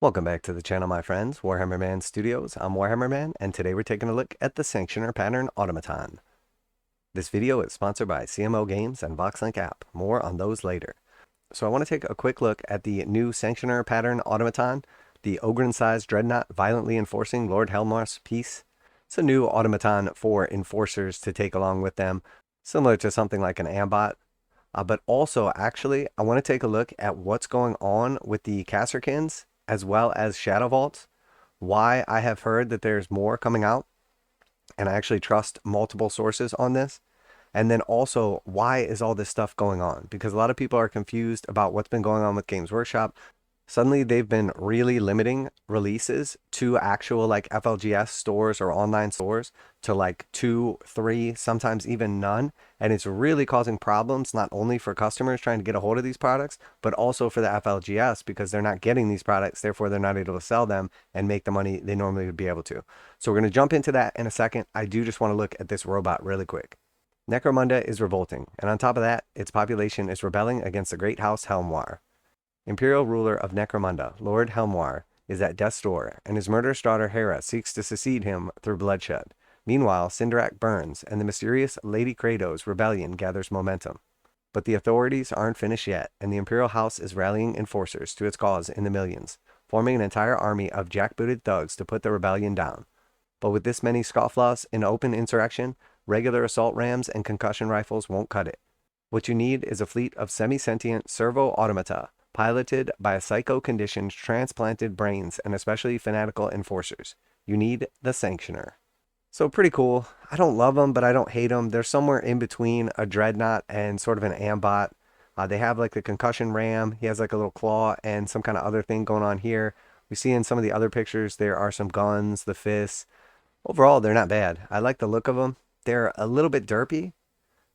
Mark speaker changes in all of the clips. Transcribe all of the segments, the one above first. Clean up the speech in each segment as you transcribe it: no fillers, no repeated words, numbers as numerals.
Speaker 1: Welcome back to the channel, my friends. Warhammer Man Studios. I'm Warhammer Man, and today we're taking a look at the Sanctioner Pattern Automaton. This video is sponsored by CMO Games and VoxLink app. More on those later. So I want to take a quick look at the new Sanctioner Pattern Automaton, the Ogren-sized Dreadnought violently enforcing Lord Helmar's piece. It's a new automaton for enforcers to take along with them, similar to something like an ambot. But also, actually, I want to take a look at what's going on with the Kasrkins, as well as Shadow Vaults, why I have heard that there's more coming out, and I actually trust multiple sources on this, and then also why is all this stuff going on, because a lot of people are confused about what's been going on with Games Workshop. Suddenly they've been really limiting releases to actual like FLGS stores or online stores to like 2, 3, sometimes even none. And it's really causing problems not only for customers trying to get a hold of these products, but also for the FLGS because they're not getting these products. Therefore, they're not able to sell them and make the money they normally would be able to. So we're going to jump into that in a second. I do just want to look at this robot really quick. Necromunda is revolting. And on top of that, its population is rebelling against the Great House Helmwar. Imperial ruler of Necromunda, Lord Helmwar, is at death's door, and his murderous daughter Hera seeks to succeed him through bloodshed. Meanwhile, Cinderak burns, and the mysterious Lady Kratos rebellion gathers momentum. But the authorities aren't finished yet, and the Imperial House is rallying enforcers to its cause in the millions, forming an entire army of jackbooted thugs to put the rebellion down. But with this many scofflaws in open insurrection, regular assault rams and concussion rifles won't cut it. What you need is a fleet of semi-sentient servo-automata, piloted by psycho-conditioned transplanted brains and especially fanatical enforcers. You need the Sanctioner. So pretty cool. I don't love them, but I don't hate them. They're somewhere in between a dreadnought and sort of an ambot. They have like the concussion ram. He has like a little claw and some kind of other thing going on here. We see in some of the other pictures there are some guns, the fists. Overall, they're not bad. I like the look of them. They're a little bit derpy,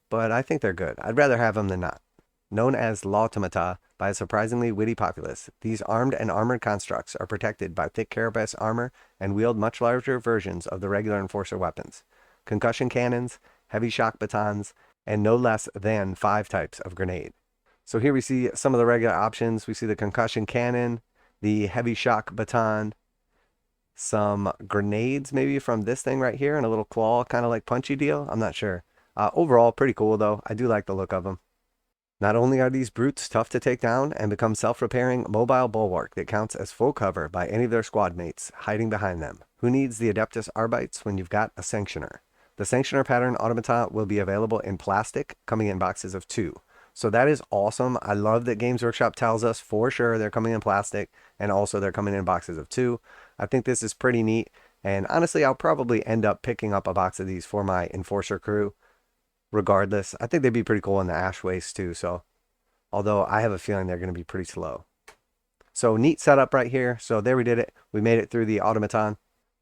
Speaker 1: but I think they're good. I'd rather have them than not. Known as Lawtomata by a surprisingly witty populace, these armed and armored constructs are protected by thick carapace armor and wield much larger versions of the regular enforcer weapons, concussion cannons, heavy shock batons, and no less than 5 types of grenade. So here we see some of the regular options. We see the concussion cannon, the heavy shock baton, some grenades maybe from this thing right here, and a little claw kind of like punchy deal. I'm not sure. Overall, pretty cool though. I do like the look of them. Not only are these brutes tough to take down and become self-repairing mobile bulwark that counts as full cover by any of their squad mates hiding behind them. Who needs the Adeptus Arbites when you've got a Sanctioner? The Sanctioner Pattern Automaton will be available in plastic, coming in boxes of 2. So that is awesome. I love that Games Workshop tells us for sure they're coming in plastic and also they're coming in boxes of 2. I think this is pretty neat, and honestly I'll probably end up picking up a box of these for my Enforcer crew. Regardless, I think they'd be pretty cool in the ash waste too, so although I have a feeling they're going to be pretty slow. So neat setup right here. So there we did it. We made it through the automaton.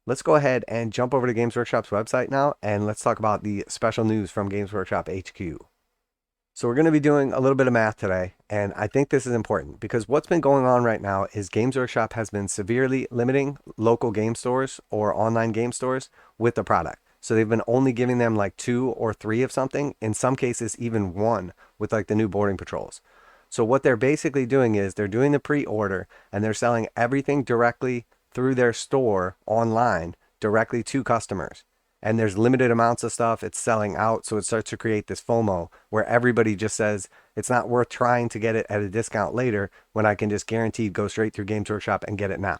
Speaker 1: Let's go ahead and jump over to Games Workshop's website now, and let's talk about the special news from Games Workshop HQ. So we're going to be doing a little bit of math today, and I think this is important because what's been going on right now is Games Workshop has been severely limiting local game stores or online game stores with the product. So they've been only giving them like 2 or 3 of something, in some cases even 1 with like the new boarding patrols. So what they're basically doing is they're doing the pre-order and they're selling everything directly through their store online directly to customers. And there's limited amounts of stuff, it's selling out, so it starts to create this FOMO where everybody just says it's not worth trying to get it at a discount later when I can just guaranteed go straight through Games Workshop and get it now.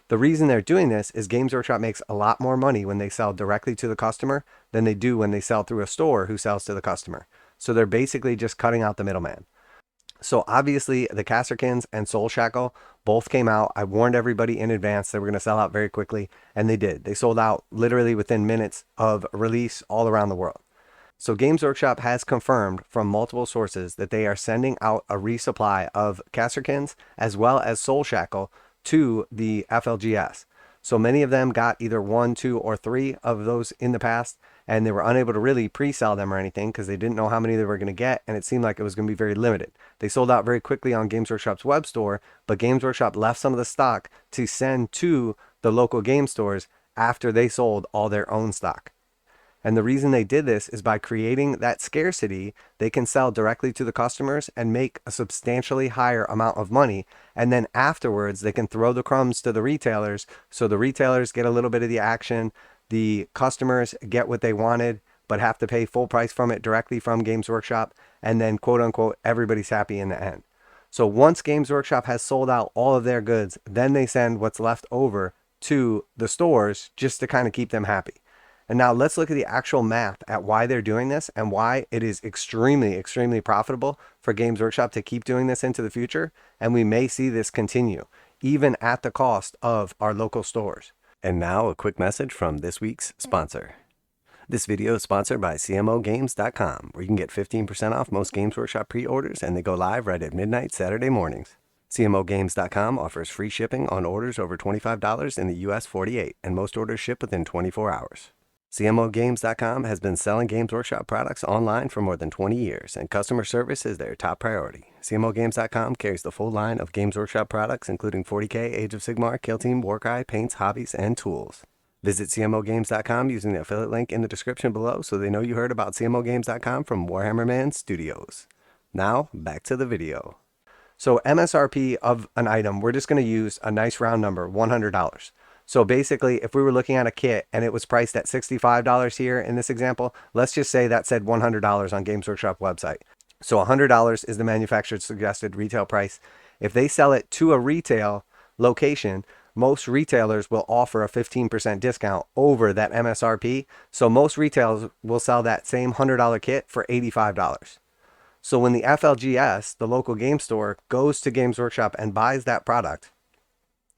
Speaker 1: The reason they're doing this is Games Workshop makes a lot more money when they sell directly to the customer than they do when they sell through a store who sells to the customer. So they're basically just cutting out the middleman. So obviously the Kasrkins and Soulshackle both came out. I warned everybody in advance they were going to sell out very quickly, and they did. They sold out literally within minutes of release all around the world. So Games Workshop has confirmed from multiple sources that they are sending out a resupply of Kasrkins as well as Soulshackle to the FLGS. So many of them got either 1, 2, or 3 of those in the past, and they were unable to really pre-sell them or anything because they didn't know how many they were going to get, and it seemed like it was going to be very limited. They sold out very quickly on Games Workshop's web store, but Games Workshop left some of the stock to send to the local game stores after they sold all their own stock. And the reason they did this is by creating that scarcity, they can sell directly to the customers and make a substantially higher amount of money. And then afterwards, they can throw the crumbs to the retailers. So the retailers get a little bit of the action. The customers get what they wanted, but have to pay full price from it directly from Games Workshop. And then, quote unquote, everybody's happy in the end. So once Games Workshop has sold out all of their goods, then they send what's left over to the stores just to kind of keep them happy. And now let's look at the actual math at why they're doing this and why it is extremely, extremely profitable for Games Workshop to keep doing this into the future. And we may see this continue, even at the cost of our local stores. And now a quick message from this week's sponsor. This video is sponsored by CMOgames.com, where you can get 15% off most Games Workshop pre-orders, and they go live right at midnight Saturday mornings. CMOgames.com offers free shipping on orders over $25 in the US 48, and most orders ship within 24 hours. CMOgames.com has been selling Games Workshop products online for more than 20 years, and customer service is their top priority. CMOgames.com carries the full line of Games Workshop products, including 40k, Age of Sigmar, Kill Team, warcry, paints, hobbies, and tools. Visit CMOgames.com using the affiliate link in the description below so they know you heard about CMOgames.com from Warhammer Man Studios. Now, back to the video. So MSRP of an item, we're just going to use a nice round number, $100. So basically, if we were looking at a kit and it was priced at $65 here in this example, let's just say that said $100 on Games Workshop website. So $100 is the manufacturer's suggested retail price. If they sell it to a retail location, most retailers will offer a 15% discount over that MSRP. So most retailers will sell that same $100 kit for $85. So when the FLGS, the local game store, goes to Games Workshop and buys that product,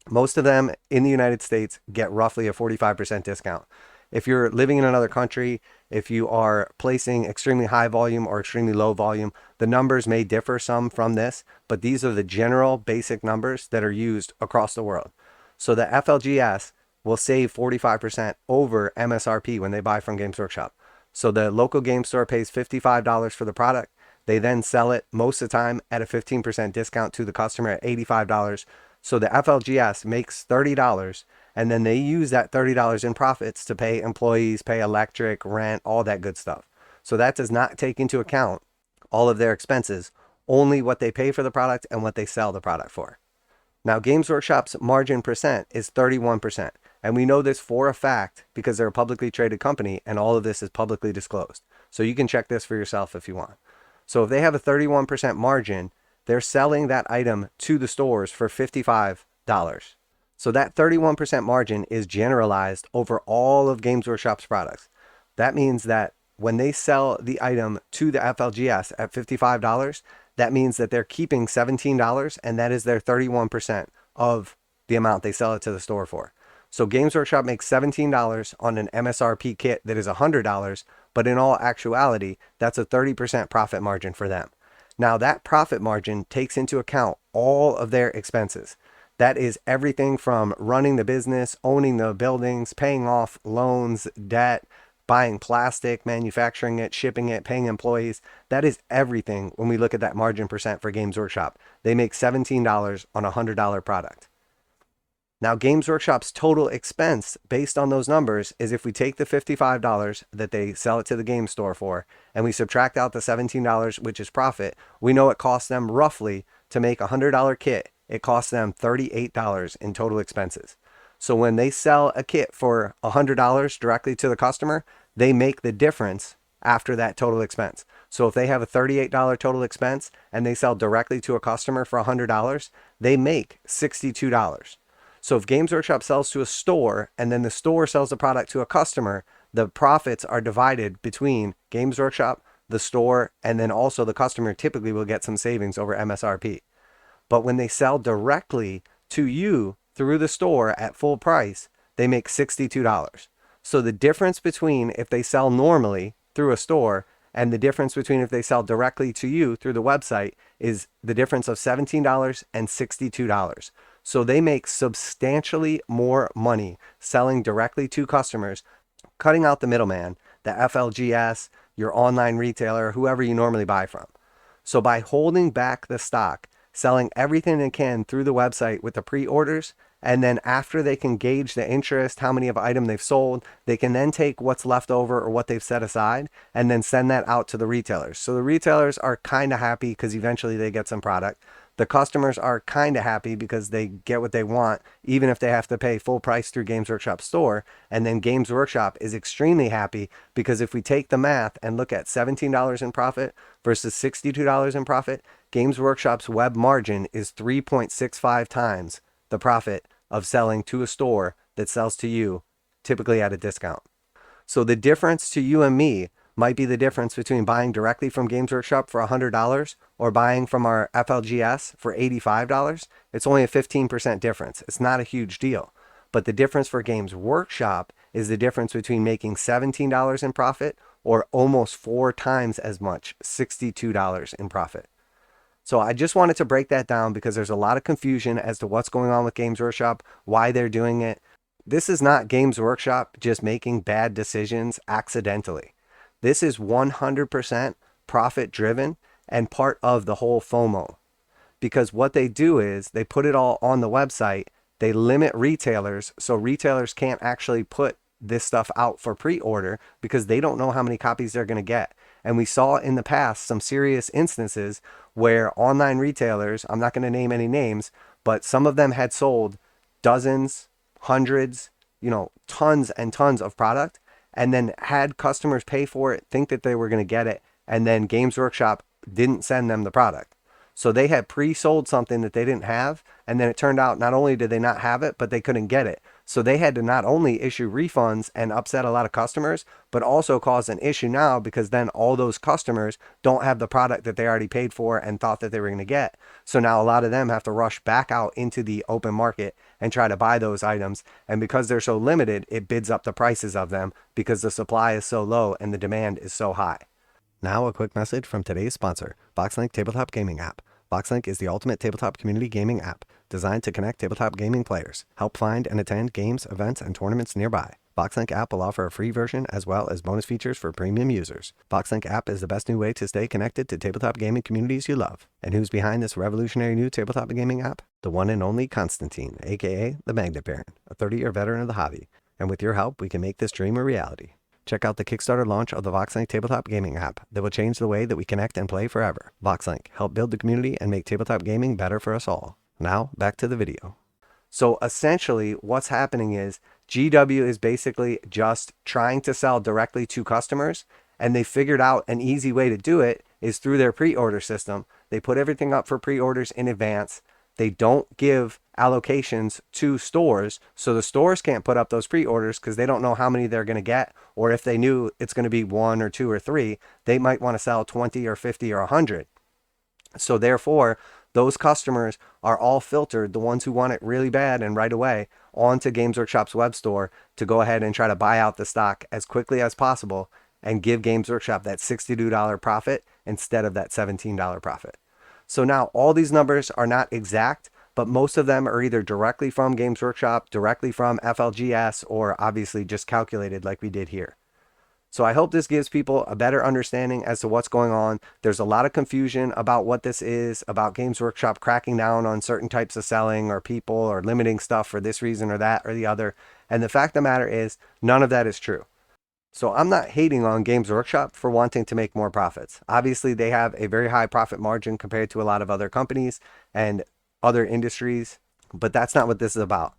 Speaker 1: most of them in the United States get roughly a 45% discount. If you're living in another country, if you are placing extremely high volume or extremely low volume, the numbers may differ some from this, but these are the general basic numbers that are used across the world. So the FLGS will save 45% over MSRP when they buy from Games Workshop. So the local game store pays $55 for the product. They then sell it most of the time at a 15% discount to the customer at $85. So the FLGS makes $30, and then they use that $30 in profits to pay employees, pay electric, rent, all that good stuff. So that does not take into account all of their expenses, only what they pay for the product and what they sell the product for. Now, Games Workshop's margin percent is 31%, and we know this for a fact because they're a publicly traded company and all of this is publicly disclosed. So you can check this for yourself if you want. So if they have a 31% margin, they're selling that item to the stores for $55. So that 31% margin is generalized over all of Games Workshop's products. That means that when they sell the item to the FLGS at $55, that means that they're keeping $17, and that is their 31% of the amount they sell it to the store for. So Games Workshop makes $17 on an MSRP kit that is $100, but in all actuality, that's a 30% profit margin for them. Now that profit margin takes into account all of their expenses. That is everything from running the business, owning the buildings, paying off loans, debt, buying plastic, manufacturing it, shipping it, paying employees. That is everything when we look at that margin percent for Games Workshop. They make $17 on a $100 product. Now, Games Workshop's total expense based on those numbers is if we take the $55 that they sell it to the game store for, and we subtract out the $17, which is profit, we know it costs them roughly to make a $100 kit. It costs them $38 in total expenses. So when they sell a kit for $100 directly to the customer, they make the difference after that total expense. So if they have a $38 total expense and they sell directly to a customer for $100, they make $62. So if Games Workshop sells to a store and then the store sells the product to a customer, the profits are divided between Games Workshop, the store, and then also the customer typically will get some savings over MSRP. But when they sell directly to you through the store at full price, they make $62. So the difference between if they sell normally through a store and the difference between if they sell directly to you through the website is the difference of $17 and $62. So they make substantially more money selling directly to customers, cutting out the middleman, the FLGS, your online retailer, whoever you normally buy from. So by holding back the stock, selling everything they can through the website with the pre-orders, And then after they can gauge the interest, how many of item they've sold, they can then take what's left over or what they've set aside and then send that out to the retailers. So the retailers are kind of happy because eventually they get some product. The customers are kind of happy because they get what they want, even if they have to pay full price through Games Workshop store. And then Games Workshop is extremely happy because if we take the math and look at $17 in profit versus $62 in profit, Games Workshop's web margin is 3.65 times the profit of selling to a store that sells to you, typically at a discount. So the difference to you and me might be the difference between buying directly from Games Workshop for $100 or buying from our FLGS for $85. It's only a 15% difference. It's not a huge deal. But the difference for Games Workshop is the difference between making $17 in profit or almost 4 times as much, $62 in profit. So I just wanted to break that down because there's a lot of confusion as to what's going on with Games Workshop, why they're doing it. This is not Games Workshop just making bad decisions accidentally. This is 100% profit driven and part of the whole FOMO. Because what they do is they put it all on the website. They limit retailers so retailers can't actually put this stuff out for pre-order because they don't know how many copies they're going to get. And we saw in the past some serious instances where online retailers, I'm not going to name any names, but some of them had sold dozens, hundreds, tons and tons of product, and then had customers pay for it, think that they were going to get it, and then Games Workshop didn't send them the product. So they had pre-sold something that they didn't have, and then it turned out not only did they not have it, but they couldn't get it. So they had to not only issue refunds and upset a lot of customers, but also cause an issue now because then all those customers don't have the product that they already paid for and thought that they were going to get. So now a lot of them have to rush back out into the open market and try to buy those items. And because they're so limited, it bids up the prices of them because the supply is so low and the demand is so high. Now a quick message from today's sponsor, VoxLink Tabletop Gaming App. VoxLink is the ultimate tabletop community gaming app designed to connect tabletop gaming players, help find and attend games, events, and tournaments nearby. VoxLink app will offer a free version as well as bonus features for premium users. VoxLink app is the best new way to stay connected to tabletop gaming communities you love. And who's behind this revolutionary new tabletop gaming app? The one and only Constantine, aka the Magnet Baron, a 30-year veteran of the hobby. And with your help, we can make this dream a reality. Check out the Kickstarter launch of the VoxLink Tabletop Gaming app that will change the way that we connect and play forever. VoxLink, help build the community and make tabletop gaming better for us all. Now, back to the video. So essentially, what's happening is GW is basically just trying to sell directly to customers, and they figured out an easy way to do it is through their pre-order system. They put everything up for pre-orders in advance. They don't give allocations to stores, so the stores can't put up those pre-orders because they don't know how many they're going to get, or if they knew it's going to be 1 or 2 or 3, they might want to sell 20 or 50 or 100. So therefore, those customers are all filtered, the ones who want it really bad and right away, onto Games Workshop's web store to go ahead and try to buy out the stock as quickly as possible and give Games Workshop that $62 profit instead of that $17 profit. So now all these numbers are not exact, but most of them are either directly from Games Workshop, directly from FLGS, or obviously just calculated like we did here. So I hope this gives people a better understanding as to what's going on. There's a lot of confusion about what this is, about Games Workshop cracking down on certain types of selling or people or limiting stuff for this reason or that or the other. And the fact of the matter is, none of that is true. So I'm not hating on Games Workshop for wanting to make more profits. Obviously, they have a very high profit margin compared to a lot of other companies and other industries, but that's not what this is about.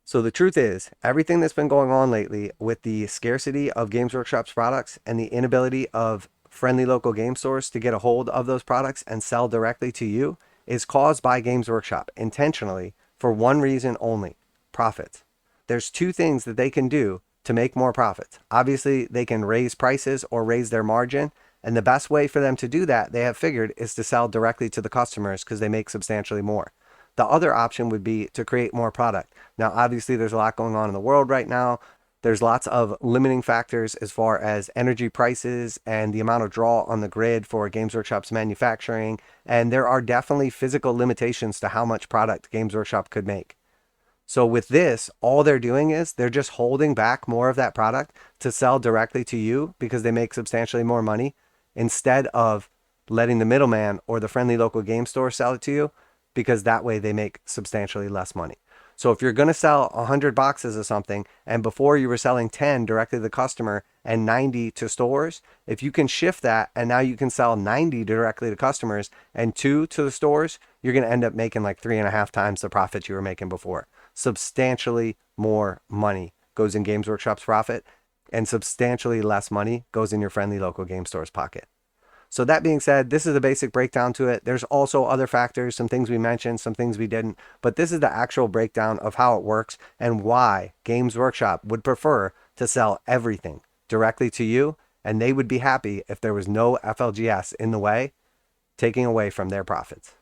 Speaker 1: So the truth is, everything that's been going on lately with the scarcity of Games Workshop's products and the inability of friendly local game stores to get a hold of those products and sell directly to you is caused by Games Workshop intentionally for one reason only: profits. There's 2 things that they can do to make more profits. Obviously, they can raise prices or raise their margin, and the best way for them to do that, they have figured, is to sell directly to the customers because they make substantially more. The other option would be to create more product. Now, obviously, there's a lot going on in the world right now. There's lots of limiting factors as far as energy prices and the amount of draw on the grid for Games Workshop's manufacturing, and there are definitely physical limitations to how much product Games Workshop could make. So with this, all they're doing is they're just holding back more of that product to sell directly to you because they make substantially more money, instead of letting the middleman or the friendly local game store sell it to you, because that way they make substantially less money. So if you're going to sell 100 boxes of something, and before you were selling 10 directly to the customer and 90 to stores, if you can shift that and now you can sell 90 directly to customers and 2 to the stores, you're going to end up making like 3.5 times the profit you were making before. Substantially more money goes in Games Workshop's profit, and substantially less money goes in your friendly local game store's pocket. So that being said, this is a basic breakdown to it. There's also other factors, some things we mentioned, some things we didn't, but this is the actual breakdown of how it works and why Games Workshop would prefer to sell everything directly to you, and they would be happy if there was no FLGS in the way, taking away from their profits.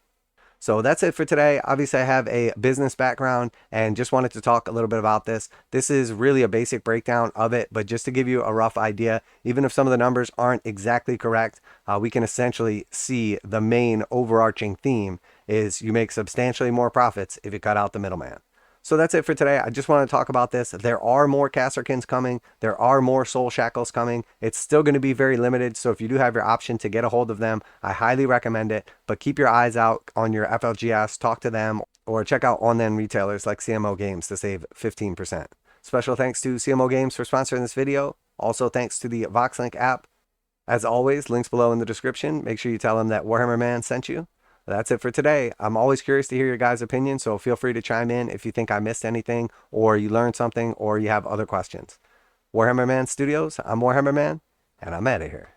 Speaker 1: So that's it for today. Obviously, I have a business background and just wanted to talk a little bit about this. This is really a basic breakdown of it, but just to give you a rough idea, even if some of the numbers aren't exactly correct, we can essentially see the main overarching theme is you make substantially more profits if you cut out the middleman. So that's it for today. I just want to talk about this. There are more Kasrkins coming. There are more Soulshackles coming. It's still going to be very limited. So if you do have your option to get a hold of them, I highly recommend it. But keep your eyes out on your FLGS, talk to them, or check out online retailers like CMO Games to save 15%. Special thanks to CMO Games for sponsoring this video. Also thanks to the VoxLink app. As always, links below in the description. Make sure you tell them that Warhammer Man sent you. That's it for today. I'm always curious to hear your guys' opinion, so feel free to chime in if you think I missed anything, or you learned something, or you have other questions. Warhammer Man Studios, I'm Warhammer Man, and I'm out of here.